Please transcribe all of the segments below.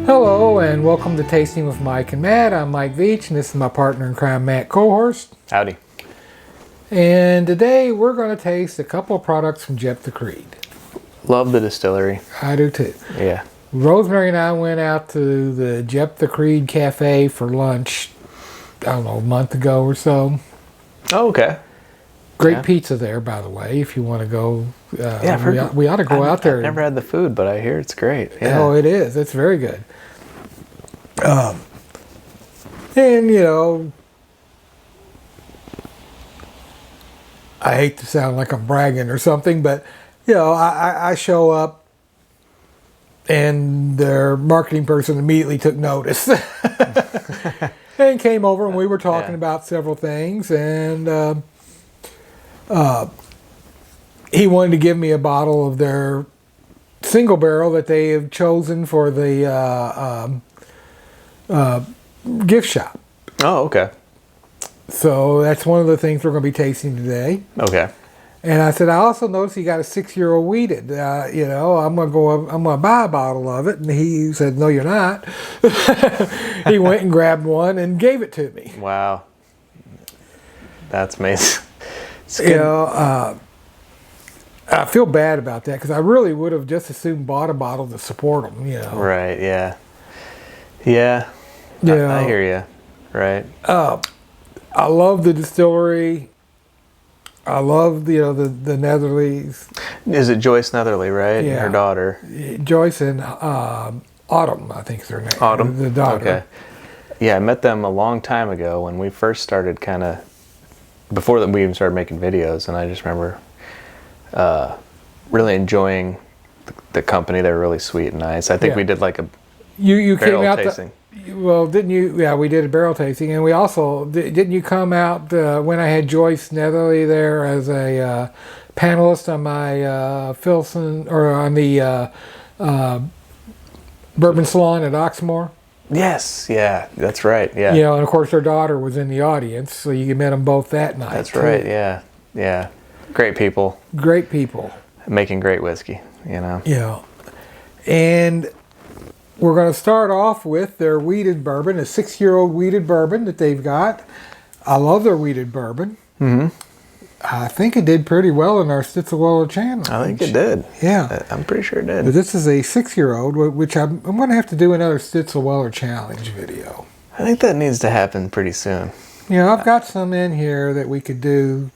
Hello and welcome to Tasting with Mike and Matt. I'm Mike Veach and this is my partner in crime, Matt Kohorst. Howdy. And today we're going to taste a couple of products from Jeptha Creed. Love the distillery. I do too. Yeah. Rosemary and I went out to the Jeptha Creed Cafe for lunch, I don't know, a month ago or so. Oh, okay. Great pizza there, by the way, if you want to go. Yeah, we ought to go out there. I've never had the food, but I hear it's great. Yeah. Oh, it is. It's very good. And, you know, I hate to sound like I'm bragging or something, but, you know, I show up and their marketing person immediately took notice and came over and we were talking about several things, and he wanted to give me a bottle of their single barrel that they have chosen for the gift shop. Oh, okay. So that's one of the things we're going to be tasting today. Okay. And I said, I also noticed you got a 6-year-old wheated. You know, I'm going to buy a bottle of it. And he said, no, you're not. He went and grabbed one and gave it to me. Wow. That's amazing. You know, I feel bad about that because I really would have just as soon bought a bottle to support them, you know. Right, yeah. Yeah. I hear you. Right. I love the distillery. I love the Netherlies. Is it Joyce Netherly, right? Yeah. Her daughter. Joyce and Autumn, I think is her name. Autumn? The daughter. Okay. Yeah, I met them a long time ago when we first started before that we even started making videos, and I just remember really enjoying the company. They were really sweet and nice. I think we did like a you barrel came out tasting. Well, didn't you? Yeah, we did a barrel tasting, and we also didn't you come out when I had Joyce Netherly there as a panelist on my Filson or on the Bourbon Salon at Oxmoor? Yes, yeah, that's right. Yeah, you know, and of course her daughter was in the audience, so you met them both that night. that's right. Yeah, great people. Great people Making great whiskey. You know. Yeah, and we're going to start off with their Wheated Bourbon, a 6-year-old Wheated Bourbon that they've got. I love their Wheated Bourbon. Mm-hmm. I think it did pretty well in our Stitzel-Weller channel. I think it did. Yeah. I'm pretty sure it did. But this is a 6-year-old, which I'm going to have to do another Stitzel-Weller challenge video. I think that needs to happen pretty soon. You know, I've got some in here that we could do,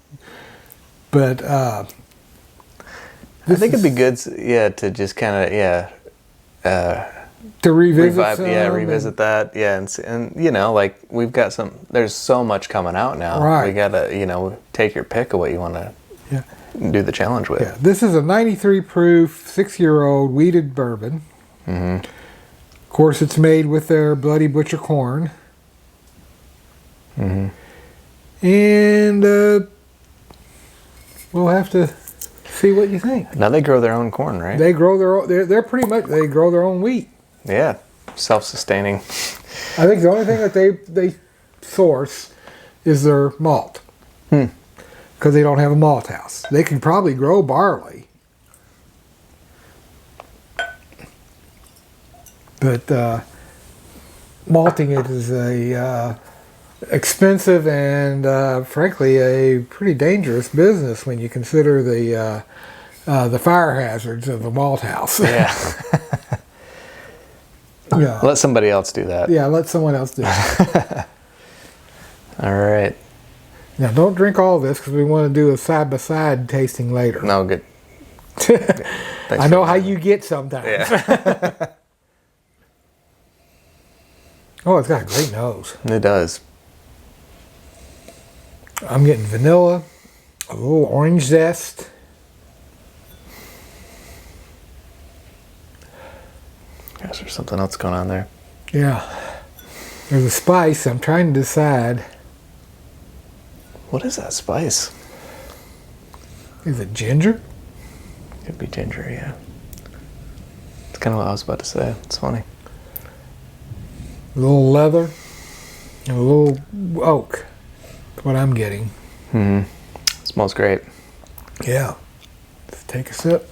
but I think it'd be good, to just kind of, to revisit revisit that, and you know, like we've got there's so much coming out now. Right. We gotta, take your pick of what you want to do the challenge with. Yeah, this is a 93 proof 6-year-old Wheated Bourbon. Mm-hmm. Of course, it's made with their Bloody Butcher corn. Mm-hmm. And we'll have to see what you think. Now they grow their own corn, right? They grow their own. They're pretty much they grow their own wheat. Yeah, self-sustaining. I think the only thing that they source is their malt, because they don't have a malt house. They can probably grow barley, but malting it is a expensive and frankly a pretty dangerous business when you consider the fire hazards of a malt house. Yeah. Yeah. Let somebody else do that. Yeah, let someone else do it. All right. Now, don't drink all this because we want to do a side-by-side tasting later. No, good. I know how you get sometimes. Yeah. Oh, it's got a great nose. It does. I'm getting vanilla, a little orange zest. Gosh, there's something else going on there. Yeah. There's a spice. I'm trying to decide. What is that spice? Is it ginger? Could be ginger, yeah. It's kind of what I was about to say. It's funny. A little leather and a little oak. That's what I'm getting. Mm-hmm. Smells great. Yeah. Let's take a sip.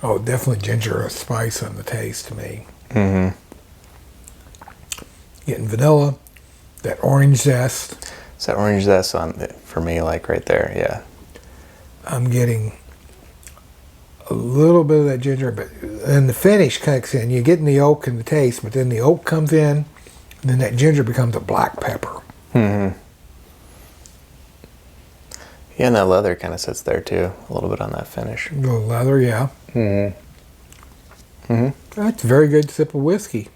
Oh, definitely ginger or spice on the taste to me. Mm-hmm. Getting vanilla, that orange zest. It's that orange zest on it for me, like right there. Yeah. I'm getting a little bit of that ginger, but then the finish kicks in. You're getting the oak and the taste, but then the oak comes in, and then that ginger becomes a black pepper. Mm-hmm. Yeah, and that leather kind of sits there too, a little bit on that finish. A little leather, yeah. Mm-hmm. Mm-hmm. That's a very good sip of whiskey.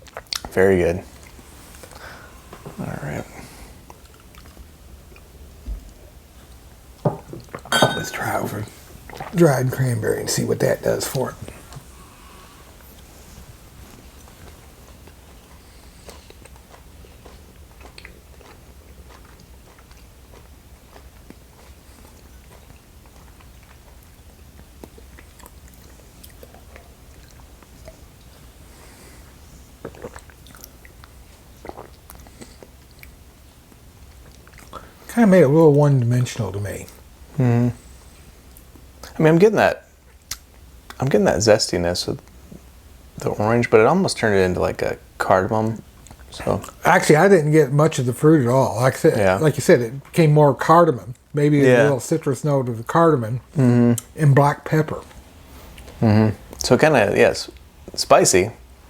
Very good. All right. Let's try over dried cranberry and see what that does for it. Kind of made it a little one-dimensional to me. Mm-hmm. I mean, I'm getting that zestiness with the orange, but it almost turned it into like a cardamom. So Actually, I didn't get much of the fruit at all. Like I said, Yeah. like you said, it became more cardamom. Maybe a Yeah. little citrus note of the cardamom and black pepper. Mm-hmm. So kind of, yes, spicy,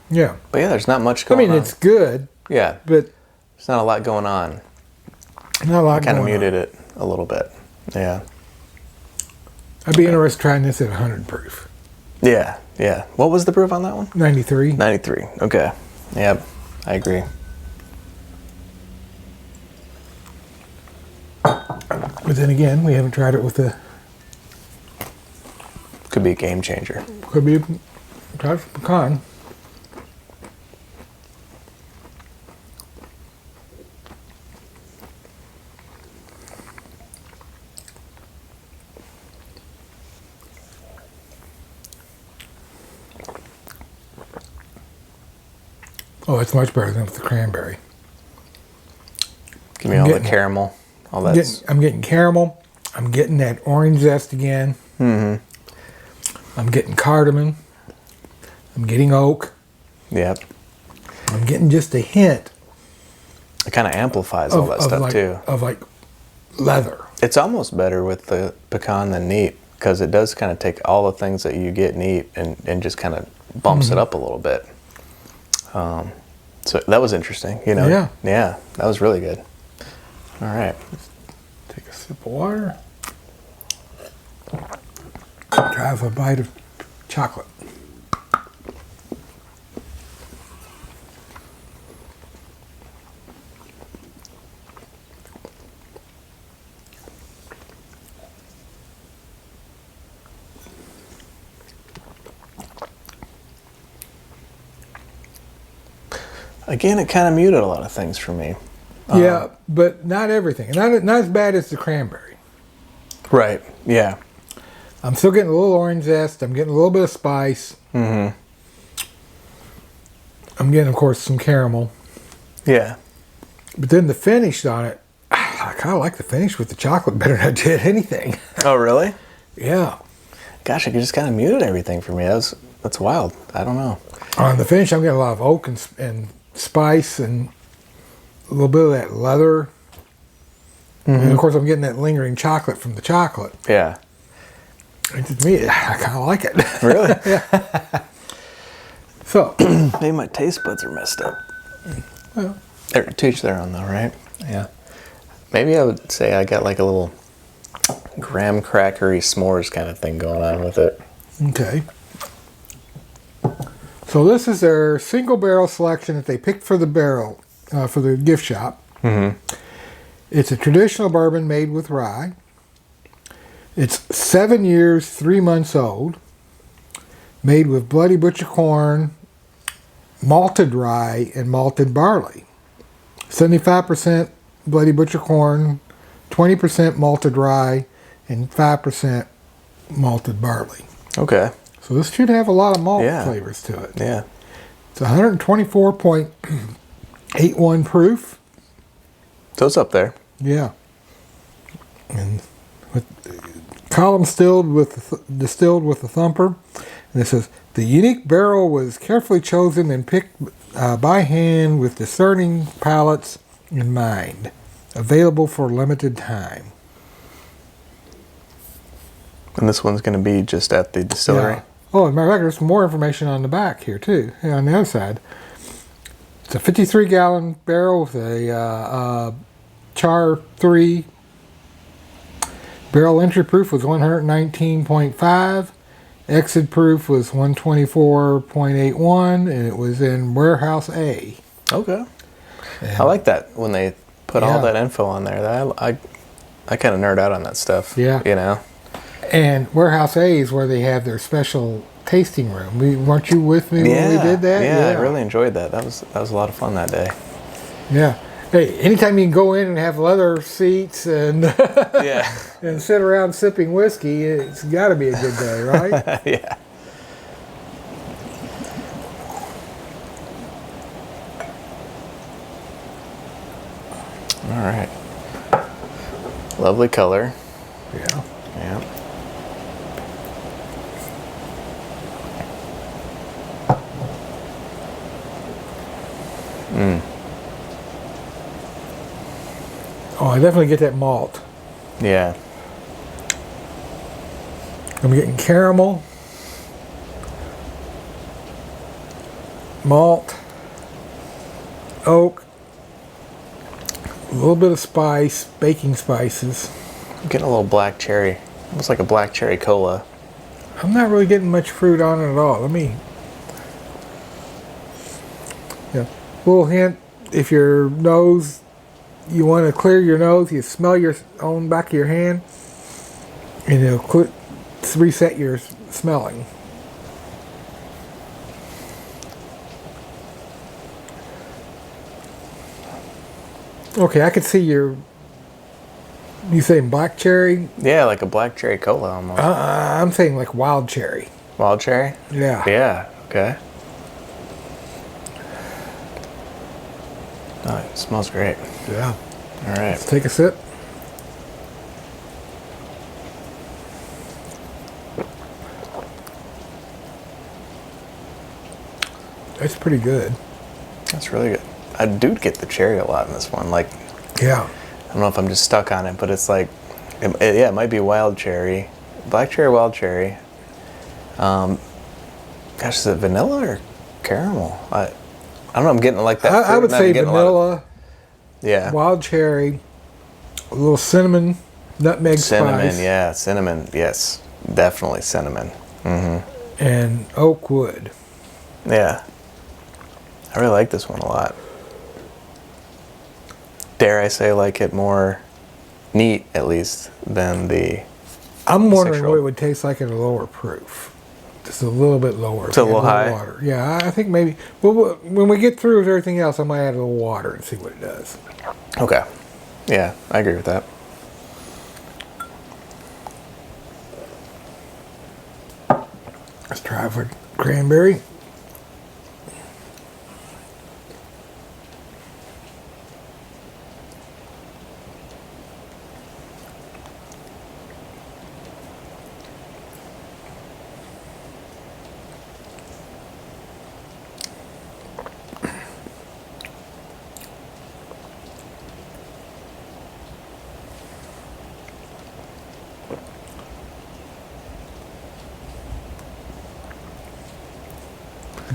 Yeah. but yeah, there's not much I going mean, on. it's good, Yeah, but there's not a lot going on. not a lot Kind of going on. muted it a little bit. Yeah. I'd be interested in trying this at 100 proof. Yeah, yeah. What was the proof on that one? 93. 93. Okay. Yep, I agree. But then again, we haven't tried it with the... Could be a game changer. Could be tried with pecan. Oh, it's much better than with the cranberry. Give me all the caramel. All that. I'm getting caramel. I'm getting that orange zest again. Mm-hmm. I'm getting cardamom. I'm getting oak. Yep. I'm getting just a hint It kind of amplifies all that stuff like, too. of like leather. It's almost better with the pecan than neat because it does kind of take all the things that you get neat and just kind of bumps it up a little bit. So that was interesting, you know. Yeah. Yeah, that was really good. All right. Take a sip of water. Try with a bite of chocolate. Again, it kind of muted a lot of things for me. Yeah, but not everything. Not as bad as the cranberry. Right. Yeah. I'm still getting a little orange zest. I'm getting a little bit of spice. Mm-hmm. I'm getting, of course, some caramel. Yeah. But then the finish on it, I kind of like the finish with the chocolate better than I did anything. Oh, really? Yeah. Gosh, it just kind of muted everything for me. That's wild. I don't know. On the finish, I'm getting a lot of oak and spice and a little bit of that leather. And of course, I'm getting that lingering chocolate from the chocolate. Yeah. And to me, I kind of like it. Really? So, Maybe my taste buds are messed up. well, To each their own, though, right? Yeah. Maybe I would say I got like a little graham crackery s'mores kind of thing going on with it. okay. So this is their single barrel selection that they picked for the barrel, for the gift shop. Mm-hmm. It's a traditional bourbon made with rye. It's 7 years, 3 months old. Made with Bloody Butcher corn, malted rye, and malted barley. 75% Bloody Butcher corn, 20% malted rye, and 5% malted barley. Okay. So this should have a lot of malt Yeah. flavors to it. Yeah. It's 124.81 proof. So it's up there. Yeah. And with column distilled with a thumper, This is the unique barrel was carefully chosen and picked by hand with discerning palates in mind. Available for a limited time. And this one's going to be just at the distillery. Yeah. Oh, as a matter of fact, there's some more information on the back here too. Yeah, on the other side, it's a 53-gallon barrel with a char 3. Barrel entry proof was 119.5. Exit proof was 124.81, and it was in warehouse A. Okay. And I like that when they put all that info on there. I kind of nerd out on that stuff. Yeah. You know. And warehouse A is where they have their special tasting room. Weren't you with me when we did that? Yeah, I really enjoyed that. That was a lot of fun that day. Yeah. Hey, anytime you can go in and have leather seats and and sit around sipping whiskey, it's got to be a good day, right? Yeah. All right. Lovely color. Yeah. Yeah. Oh, I definitely get that malt. Yeah. I'm getting caramel, malt, oak, a little bit of spice, baking spices. I'm getting a little black cherry. Almost like a black cherry cola. I'm not really getting much fruit on it at all. Yeah. Little hint, if your nose, you want to clear your nose, you smell your own back of your hand, and it'll reset your smelling. Okay, I could see you saying black cherry? Yeah, like a black cherry cola almost. I'm saying like wild cherry. Wild cherry? Yeah. Yeah, okay. Oh, it smells great. Yeah. All right. Let's take a sip. That's pretty good. That's really good. I do get the cherry a lot in this one. Like, Yeah. I don't know if I'm just stuck on it, but it's like, it might be wild cherry. Black cherry, wild cherry. Gosh, is it vanilla or caramel? I don't know, I'm getting like that. I would say vanilla, yeah. wild cherry, a little cinnamon, nutmeg spice. Cinnamon, yes. Definitely cinnamon. Mm-hmm. And oak wood. Yeah. I really like this one a lot. Dare I say, like it more neat, at least, than the... I'm wondering what it would taste like at a lower proof. Just a little bit lower. It's a little high? Water. Yeah, I think maybe... Well, when we get through with everything else, I might add a little water and see what it does. Okay. Yeah, I agree with that. Let's try it with cranberry.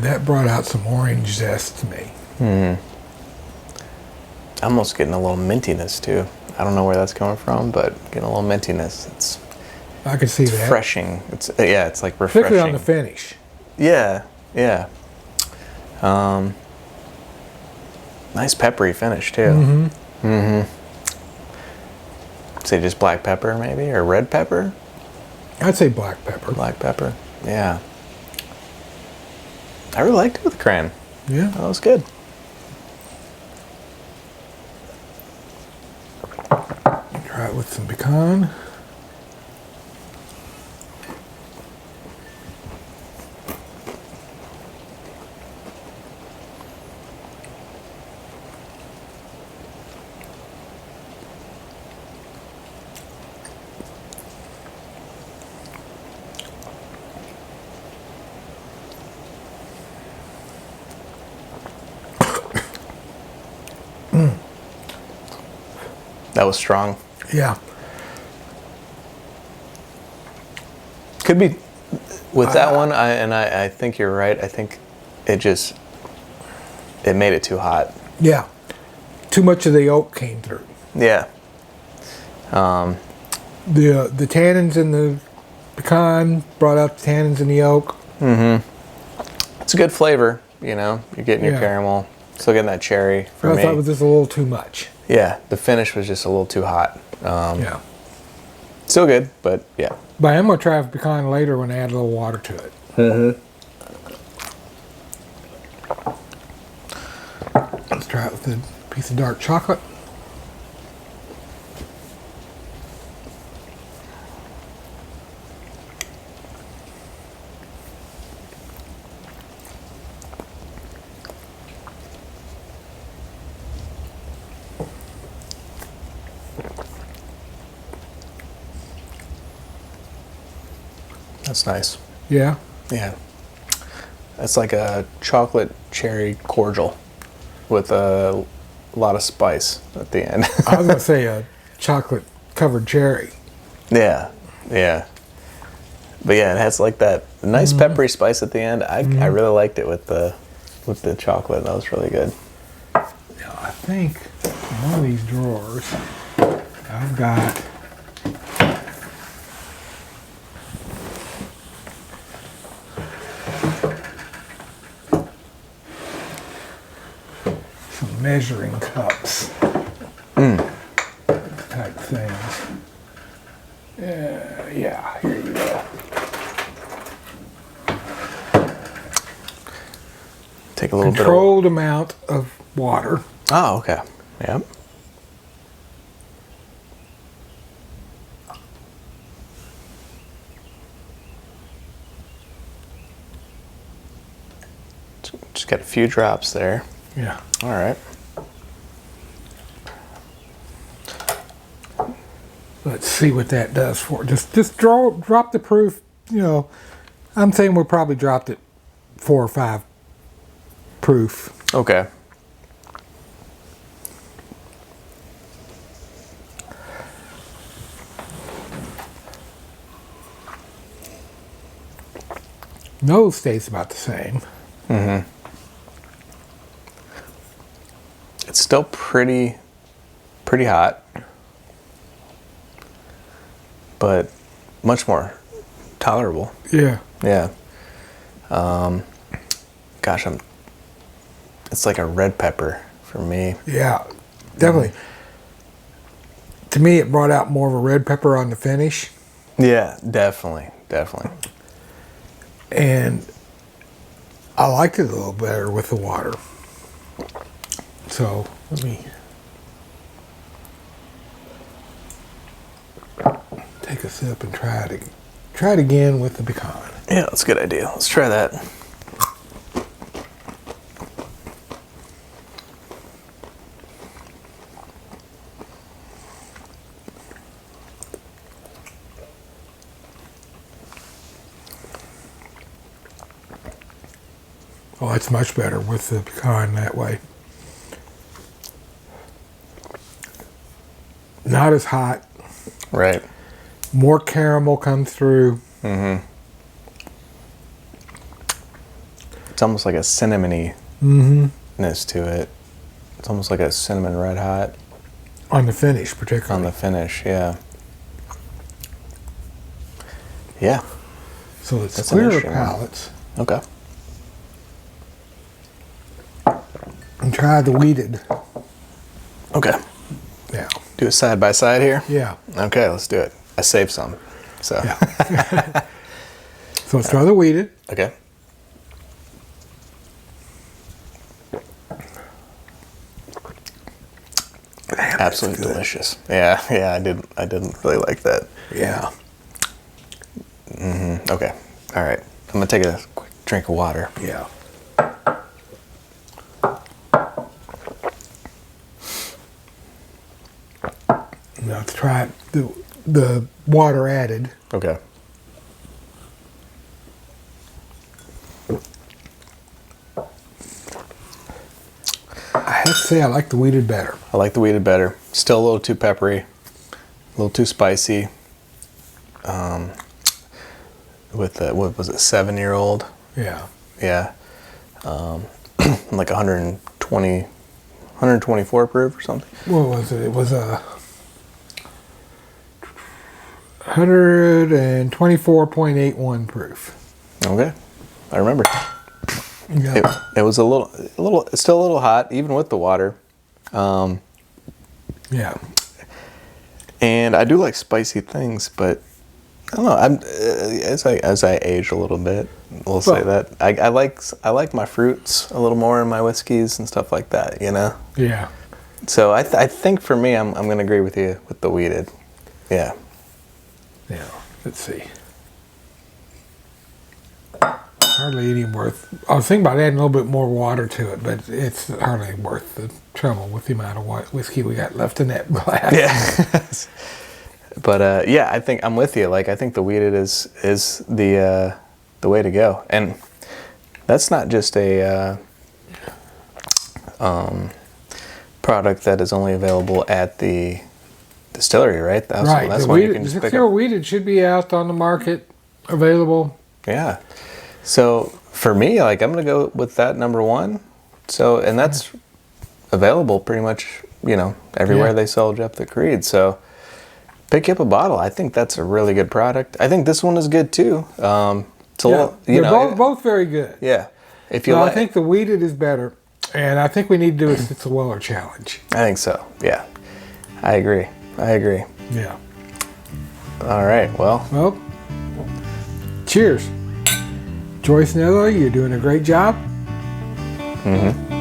That brought out some orange zest to me. I'm almost getting a little mintiness too. I don't know where that's coming from, but getting a little mintiness. I could see that. Refreshing. It's like refreshing. Particularly on the finish. Yeah. Nice peppery finish too. Say just black pepper maybe, or red pepper? I'd say black pepper. Black pepper. Yeah. I really liked it with the cran. Yeah. That was good. Try it with some pecan. That was strong. Yeah. Could be with that one. I think you're right. I think it made it too hot. Yeah. Too much of the oak came through. Yeah. The tannins in the pecan brought out the tannins in the oak. It's a good flavor, you know. You're getting your caramel. Still getting that cherry for me. I thought it was just a little too much. Yeah, the finish was just a little too hot. Yeah. Still good, but yeah. But I'm going to try the pecan later when I add a little water to it. Let's try it with a piece of dark chocolate. That's nice. Yeah. Yeah. It's like a chocolate cherry cordial with a lot of spice at the end. I was going to say a chocolate covered cherry. Yeah. Yeah. But yeah, it has like that nice peppery spice at the end. I really liked it with the chocolate. That was really good. Now, I think in one of these drawers, I've got some measuring cups type things. Yeah, here you go. Take a little Controlled amount of water. Oh, okay. Yep. Just got a few drops there. Yeah. All right. Let's see what that does for it. Just drop the proof. You know, I'm saying we probably dropped it 4 or 5 proof. Okay. Nose stays about the same. It's still pretty hot, but much more tolerable. Yeah. Yeah. Gosh, it's like a red pepper for me. Yeah, definitely. To me, it brought out more of a red pepper on the finish. Yeah, definitely. And I liked it a little better with the water. So let me take a sip and try it again with the pecan. Yeah, that's a good idea. Let's try that. Oh, it's much better with the pecan that way. Not as hot. Right. More caramel comes through. It's almost like a cinnamony-ness to it. It's almost like a cinnamon red hot. On the finish, particularly. On the finish, yeah. Yeah. So it's That's an clearer interesting one. palates. Okay. And try the wheated. Okay. Yeah. Do it side by side here? Yeah. Okay, let's do it. I saved some. So. Yeah. So let's try the wheated. Okay. Absolutely delicious. Yeah, I didn't really like that. Yeah. Okay. All right. I'm gonna take a quick drink of water. Yeah. Now let's try it. The water added. Okay. I have to say I like the wheated better. I like the wheated better. Still a little too peppery, a little too spicy. With the, what was it, 7-year-old? Yeah. Yeah. Like 120, 124 proof or something. What was it? It was a 124.81 proof. Okay, I remember. Yeah. It was a little, still a little hot, even with the water. Yeah. And I do like spicy things, but I don't know. As I age a little bit, we'll say that I like my fruits a little more in my whiskeys and stuff like that. You know. Yeah. So I think for me, I'm gonna agree with you with the wheated. Yeah. Yeah. Let's see. Hardly any worth. I was thinking about adding a little bit more water to it, but it's hardly worth the trouble with the amount of whiskey we got left in that glass. Yeah. But yeah, I think I'm with you. Like I think the wheated is the way to go, and that's not just a product that is only available at the distillery, right? That's the one you can just pick up. wheated should be out on the market, available. Yeah. So for me, like I'm gonna go with that number one. So and that's available pretty much, everywhere they sell Jeptha Creed. So pick up a bottle. I think that's a really good product. I think this one is good too. It's a little, They're both very good. Yeah. If you I think the wheated is better, and I think we need to do a Weller challenge. I think so. Yeah. I agree. Yeah. All right. Well, cheers. Joyce Nello, you're doing a great job. Mm-hmm.